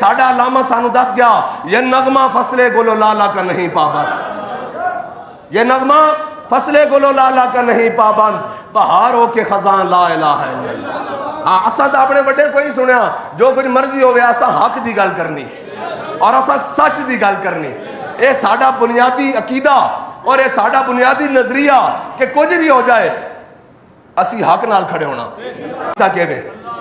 ساڈا علامہ سانو دس گیا یہ نغمہ فصل گل و لالا کا نہیں پابند، یہ نغمہ فصل گل و لالا کا نہیں پابند، بہار ہو کے خزاں لا الہ الا اللہ۔ ہاں اساں تو اپنے بڑے کوئی سنیا جو کچھ مرضی ہوئے اساں حق دی گل کرنی اور اساں سچ دی گل کرنی، اے ساڈا بنیادی عقیدہ اور اے ساڈا بنیادی نظریہ کہ کچھ بھی ہو جائے اسی حق نال کھڑے ہونا۔ تاکہ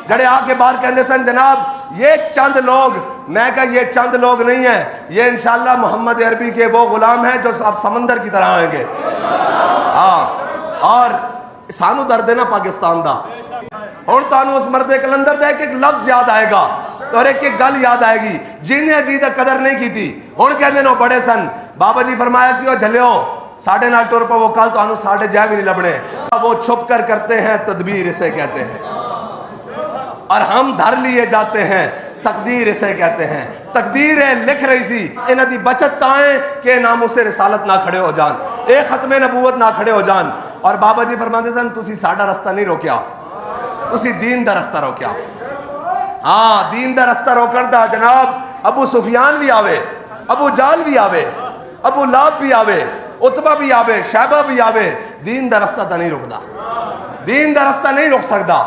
جڑے آ کے باہر کہندے سن جناب یہ چند لوگ، میں کہا یہ چند لوگ نہیں ہیں، یہ انشاءاللہ محمد عربی کے وہ غلام ہیں جو اب سمندر کی طرح آئیں گے۔ ہاں اور سانو درد ہے نا پاکستان دا، اور تانو اس مرد کلندر دا ایک لفظ یاد آئے گا اور ایک گل یاد آئے گی جنہیں جی دا قدر نہیں کی تھی، ہن کہندے نو بڑے سن۔ بابا جی فرمایا سی او جھلیو ساڑھے نال ٹور پا وہ کل تو آنو ساڑھے جائے بھی نہیں لبنے، وہ چھپ کر کرتے ہیں تدبیر اسے کہتے ہیں، اور ہم دھر لیے جاتے ہیں تقدیر اسے کہتے ہیں۔ تقدیر ہے لکھ رہی سی انہ دی بچت تائیں کہ ناموس رسالت نہ کھڑے ہو جان، ایک ختم نبوت نہ کھڑے ہو جان۔ اور بابا جی فرماتے سن تسی ساڑھا رستہ نہیں روکیا، تسی دین دا رستہ روکیا۔ ہاں دین دا رستہ روکن دا جناب ابو سفیان بھی آوے، ابو جال بھی آوے، ابو لاب بھی آوے، عتبہ بھی آوے، شیبہ بھی آوے، دین دا رستہ تا نہیں رکدا، دین دا رستہ نہیں رک سکدا۔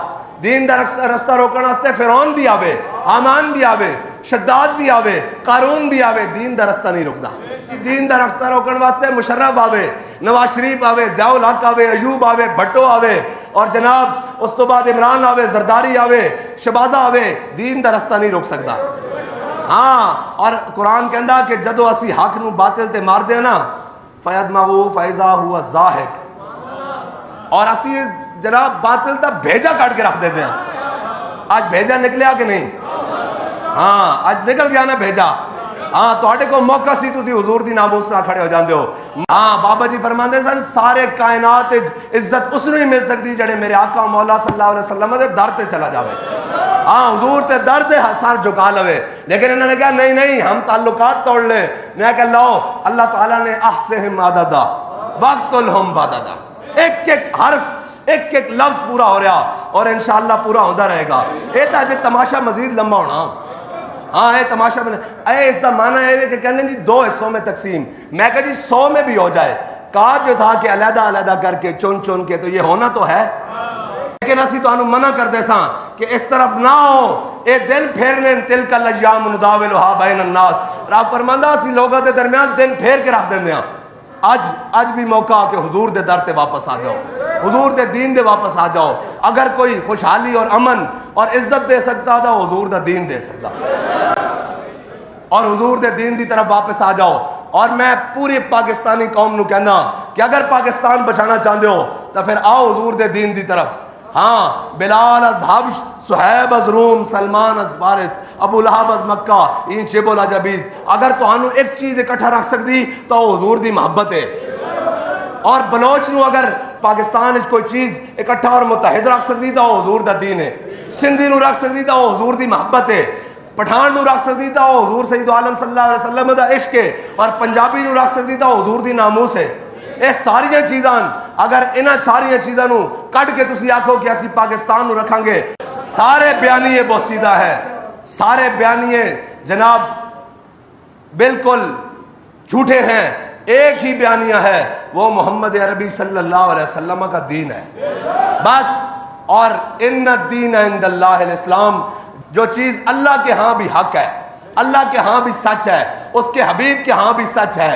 دین دا رستہ روکن واسطے فرعون بھی آوے، حامان بھی آوے، شداد بھی آوے، قارون بھی آوے، دین دا رستہ نہیں رکدا۔ دین دا رستہ روکن واسطے مشرف آوے، نواز شریف آوے، ضیاء الحق آوے، ایوب آوے، بھٹو آوے، اور جناب اس تو بعد عمران آوے، زرداری آوے، شہبازہ آوے، دین دا رستہ نہیں روک سکدا۔ ہاں اور قرآن کہندا کہ جدو اسی حق نو باطل تے مار دے نا فَيَدْمَغُ فَإِذَا هُوَ الزَّاهِقُ، اور اسی جناب باطل تا بھیجا کاٹ کے رکھ دیتے ہیں۔ آج بھیجا نکلیا کہ نہیں؟ ہاں آج نکل گیا نا بھیجا۔ ہاں تو آٹے کو موقع سی تسی حضور دی ناموس نہ کھڑے ہو جاندے ہو۔ ہاں بابا جی فرماندے سن سارے کائنات عزت اس نے ہی مل سکتی جڑے میرے آقا مولا صلی اللہ علیہ وسلم دے در تے چلا جاوے، ہاں حضور تے در تے سار جھکا لوے۔ لیکن انہوں نے کہا نہیں نہیں ہم تعلقات توڑ لے۔ میں کہا لو اللہ تعالیٰ نے احصہم عددا وقتلہم بددا، ایک ایک حرف ایک ایک لفظ پورا ہو رہا اور انشاءاللہ پورا ہوتا رہے گا۔ اے تا جے تماشا مزید لمبا ہونا، ہاں اے تماشا بنے اے اس دا معنی ہے کہ کہنے جی 2 حصوں میں تقسیم، میں کہا جی 100 میں بھی ہو جائے، کہا جو تھا کہ علیحدہ علیحدہ کر کے چن چن کے تو یہ ہونا تو ہے، لیکن اسی تو انہوں منع کر دے ساں کہ اس طرف نہ ہو، اے دن پھیرنے تلک الایام نداولھا بین الناس۔ رب فرماندا اسی لوگوں دے درمیان دن پھیر کے رکھ دیندے ہاں۔ آج بھی موقع کہ حضور دے در تے واپس آ جاؤ، حضور دے دین دے واپس آ جاؤ۔ اگر کوئی خوشحالی اور امن اور عزت دے سکتا تھا حضور دا دین دے سکتا، اور حضور دے دین دی طرف واپس آ جاؤ۔ اور میں پوری پاکستانی قوم نو کہنا کہ اگر پاکستان بچانا چاہتے ہو تو پھر آؤ حضور دے دین دی طرف۔ ہاں بلال از حبش، صہیب از روم، سلمان از فارس، ابو لہب از مکہ، این شب العجبیز۔ اگر تو انہوں ایک چیز اکٹھا رکھ سکتی تو حضور دی محبت ہے، اور بلوچ نو اگر پاکستان اس کوئی چیز اکٹھا اور متحد رکھ سکتی تو حضور دا دین ہے، سندھی نو رکھ سکتی تو حضور دی محبت ہے، پٹھان نو رکھ سکتی تو حضور سید عالم صلی اللہ علیہ وسلم دا عشق ہے، اور پنجابی نو رکھ سکتی تو حضور دی ناموس ہے۔ اے ساریاں چیزاں اگر انہاں ساریاں چیزاں نو کٹ کے تسی آکھو کہ اسی پاکستان نو رکھاں گے، سارے بیانیے بوسیدہ ہے، سارے بیانیے جناب بالکل جھوٹے ہیں۔ ایک ہی بیانیہ ہے، وہ محمد عربی صلی اللہ علیہ وسلم کا دین ہے بس۔ اور ان الدین عند اللہ الاسلام، جو چیز اللہ کے ہاں بھی حق ہے، اللہ کے ہاں بھی سچ ہے، اس کے حبیب کے ہاں بھی سچ ہے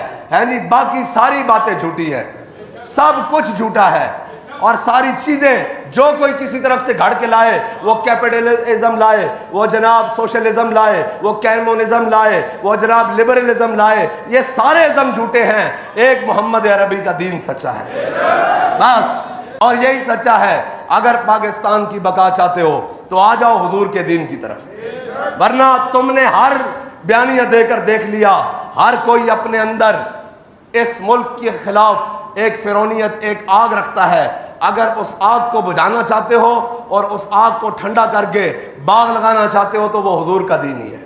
جی، باقی ساری باتیں جھوٹی ہیں، سب کچھ جھوٹا ہے۔ اور ساری چیزیں جو کوئی کسی طرف سے گھڑ کے لائے، وہ کیپٹلزم لائے، وہ جناب سوشلزم لائے، وہ کیمونزم لائے، وہ جناب لبرلزم لائے، یہ سارے ازم جھوٹے ہیں، ایک محمد عربی کا دین سچا ہے بس۔ اور یہی سچا ہے۔ اگر پاکستان کی بقا چاہتے ہو تو آ جاؤ حضور کے دین کی طرف، ورنہ تم نے ہر بیانیہ دے کر دیکھ لیا، ہر کوئی اپنے اندر اس ملک کے خلاف ایک فرعونیت، ایک آگ رکھتا ہے۔ اگر اس آگ کو بجھانا چاہتے ہو اور اس آگ کو ٹھنڈا کر کے باغ لگانا چاہتے ہو تو وہ حضور کا دین ہی ہے،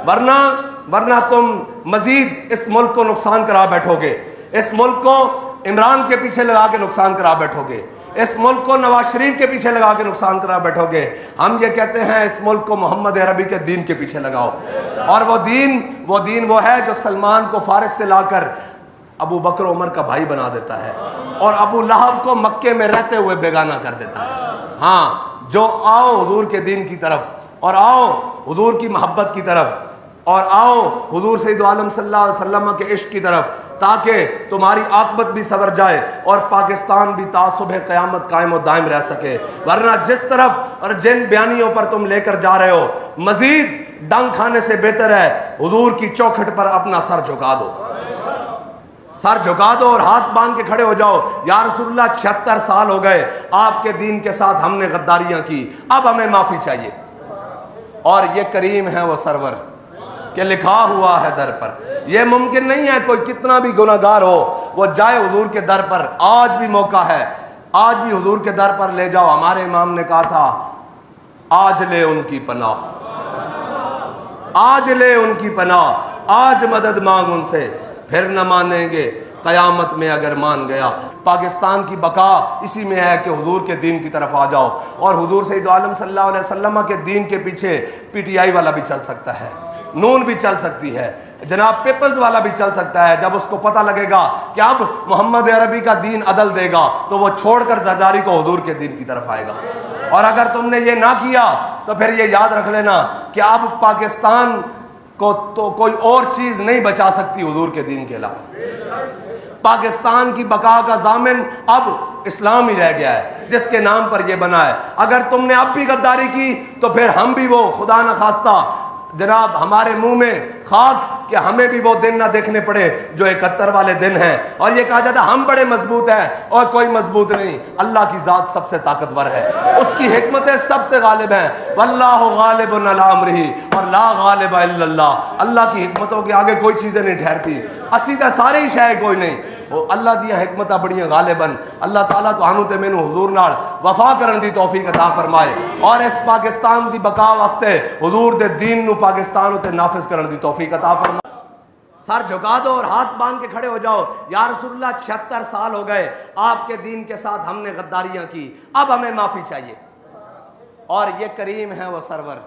ورنہ تم مزید اس ملک کو نقصان کرا بیٹھو گے، اس ملک کو عمران کے پیچھے لگا کے نقصان کرا بیٹھو گے، اس ملک کو نواز شریف کے پیچھے لگا کے نقصان کرا بیٹھو گے. ہم یہ کہتے ہیں اس ملک کو محمد عربی کے دین کے پیچھے لگاؤ. اور وہ دین وہ ہے جو سلمان کو فارس سے لا کر ابو بکر عمر کا بھائی بنا دیتا ہے اور ابو لہب کو مکے میں رہتے ہوئے بیگانہ کر دیتا ہے. ہاں، جو آؤ حضور کے دین کی طرف، اور آؤ حضور کی محبت کی طرف، اور آؤ حضور سید عالم صلی اللہ علیہ وسلم کے عشق کی طرف، تاکہ تمہاری عاقبت بھی سنور جائے اور پاکستان بھی تا صبح قیامت قائم و دائم رہ سکے. ورنہ جس طرف اور جن بیانیوں پر تم لے کر جا رہے ہو، مزید ڈنگ کھانے سے بہتر ہے حضور کی چوکھٹ پر اپنا سر جھکا دو. سر جھکا دو اور ہاتھ باندھ کے کھڑے ہو جاؤ. یا رسول اللہ 76 سال ہو گئے آپ کے دین کے ساتھ ہم نے غداریاں کی، اب ہمیں معافی چاہیے. اور یہ کریم ہے وہ سرور کہ لکھا ہوا ہے در پر. یہ ممکن نہیں ہے کوئی کتنا بھی گناہگار ہو وہ جائے حضور کے در پر. آج بھی موقع ہے، آج بھی حضور کے در پر لے جاؤ. ہمارے امام نے کہا تھا آج لے ان کی پناہ، آج لے ان کی پناہ، آج مدد مانگ ان سے، پھر نہ مانیں گے قیامت میں اگر مان گیا. پاکستان کی بقا اسی میں ہے کہ حضور کے دین کی طرف آ جاؤ. اور حضور سید عالم صلی اللہ علیہ وسلم کے دین کے پیچھے پی ٹی آئی والا بھی چل سکتا ہے، نون بھی چل سکتی ہے، جناب پیپلز والا بھی چل سکتا ہے. جب اس کو پتہ لگے گا کہ اب محمد عربی کا دین عدل دے گا تو وہ چھوڑ کر زرداری کو حضور کے دین کی طرف آئے گا. اور اگر تم نے یہ نہ کیا تو پھر یہ یاد رکھ لینا کہ اب پاکستان کو تو کوئی اور چیز نہیں بچا سکتی حضور کے دین کے علاوہ. پاکستان کی بقا کا ضامن اب اسلام ہی رہ گیا ہے جس کے نام پر یہ بنا ہے. اگر تم نے اب بھی غداری کی تو پھر ہم بھی وہ خدا نخواستہ جناب ہمارے منہ میں خاک کہ ہمیں بھی وہ دن نہ دیکھنے پڑے جو 71 والے دن ہیں اور یہ کہا جاتا ہم بڑے مضبوط ہیں اور کوئی مضبوط نہیں. اللہ کی ذات سب سے طاقتور ہے، اس کی حکمتیں سب سے غالب ہیں. واللہ غالب علی امرہ اور لا غالب الا اللہ. اللہ کی حکمتوں کے آگے کوئی چیزیں نہیں ٹھہرتی. اسی طرح سارے ہی شے کوئی نہیں. اللہ دیا حکمتاں بڑیاں غالباً. اللہ تعالیٰ تو ہانوں تے مینوں حضور نال وفا کرن دی توفیق عطا فرمائے اور اس پاکستان دی بقا واسطے حضور دے دین نو پاکستان تے نافذ کرن دی توفیق عطا فرمائے. سر جھکا دو اور ہاتھ باندھ کے کھڑے ہو جاؤ. یا رسول اللہ 76 سال ہو گئے آپ کے دین کے ساتھ ہم نے غداریاں کی، اب ہمیں معافی چاہیے. اور یہ کریم ہے وہ سرور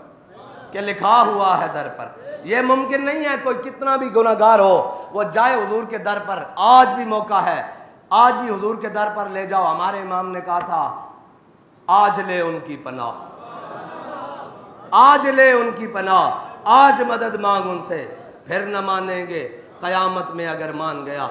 کہ لکھا ہوا ہے در پر. یہ ممکن نہیں ہے کوئی کتنا بھی گناہگار ہو وہ جائے حضور کے در پر. آج بھی موقع ہے، آج بھی حضور کے در پر لے جاؤ. ہمارے امام نے کہا تھا آج لے ان کی پناہ، آج لے ان کی پناہ، آج مدد مانگ ان سے، پھر نہ مانیں گے قیامت میں اگر مان گیا.